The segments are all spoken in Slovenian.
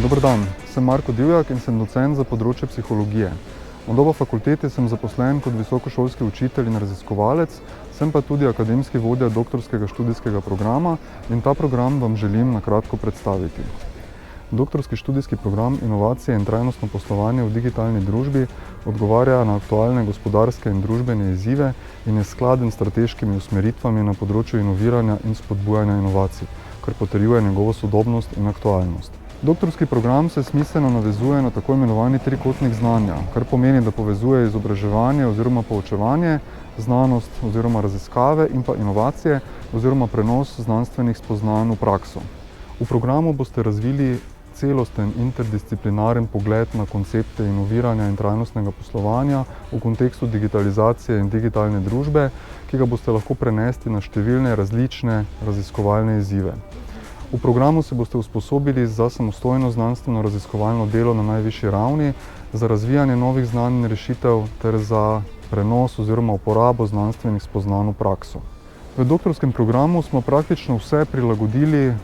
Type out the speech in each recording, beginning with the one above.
Dober dan, sem Marko Divjak in sem docent za področje psihologije. Od Doba fakultete sem zaposlen kot visokošolski učitelj in raziskovalec, sem pa tudi akademski vodja doktorskega študijskega programa in ta program vam želim na kratko predstaviti. Doktorski študijski program Inovacije in trajnostno poslovanje v digitalni družbi odgovarja na aktualne gospodarske in družbene izzive in je skladen s strateškimi usmeritvami na področju inoviranja in spodbujanja inovacij, kar potrjuje njegovo sodobnost in aktualnost. Doktorski program se smiselno navezuje na tako imenovani trikotnik znanja, kar pomeni, da povezuje izobraževanje oziroma poučevanje, znanost oziroma raziskave in pa inovacije oziroma prenos znanstvenih spoznanj v prakso. V programu boste razvili celosten interdisciplinaren pogled na koncepte inoviranja in trajnostnega poslovanja v kontekstu digitalizacije in digitalne družbe, ki ga boste lahko prenesli na številne različne raziskovalne izzive. V programu se boste usposobili za samostojno znanstveno-raziskovalno delo na najvišji ravni, za razvijanje novih znanj in rešitev ter za prenos oziroma uporabo znanstvenih spoznanj v prakso. V doktorskem programu smo praktično vse prilagodili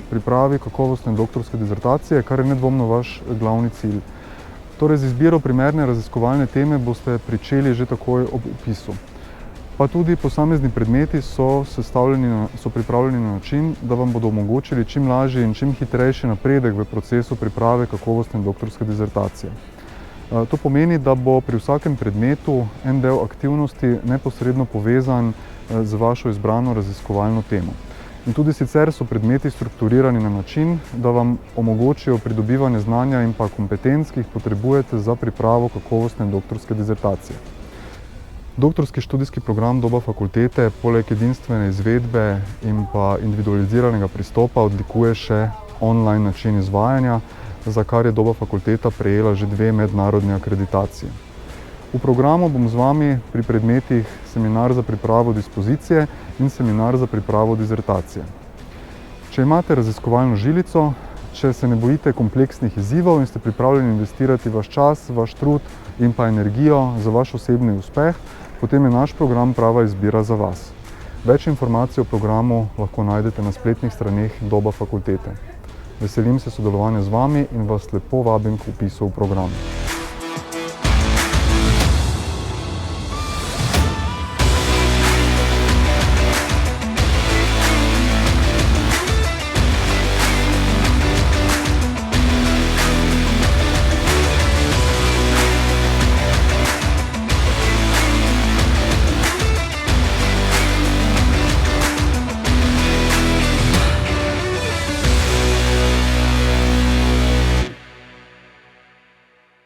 pripravi kakovostne doktorske dizertacije, kar je nedvomno vaš glavni cilj. Z izbiro primerne raziskovalne teme boste pričeli že takoj ob vpisu. Pa tudi posamezni predmeti so pripravljeni na način, da vam bodo omogočili čim lažji in čim hitrejši napredek v procesu priprave kakovostne doktorske dizertacije. To pomeni, da bo pri vsakem predmetu en del aktivnosti neposredno povezan z vašo izbrano raziskovalno temo. In tudi sicer so predmeti strukturirani na način, da vam omogočijo pridobivanje znanja in pa kompetenc, ki jih potrebujete za pripravo kakovostne doktorske dizertacije. Doktorski študijski program Doba fakultete poleg edinstvene izvedbe in pa individualiziranega pristopa odlikuje še online način izvajanja, za kar je Doba fakulteta prejela že 2 mednarodni akreditaciji. V programu bom z vami pri predmetih seminar za pripravo dispozicije in seminar za pripravo dizertacije. Če imate raziskovalno žilico, če se ne bojite kompleksnih izzivov in ste pripravljeni investirati vaš čas, vaš trud in pa energijo za vaš osebni uspeh, potem je naš program prava izbira za vas. Več informacij o programu lahko najdete na spletnih straneh Doba fakultete. Veselim se sodelovanja z vami in vas lepo vabim k vpisu v program.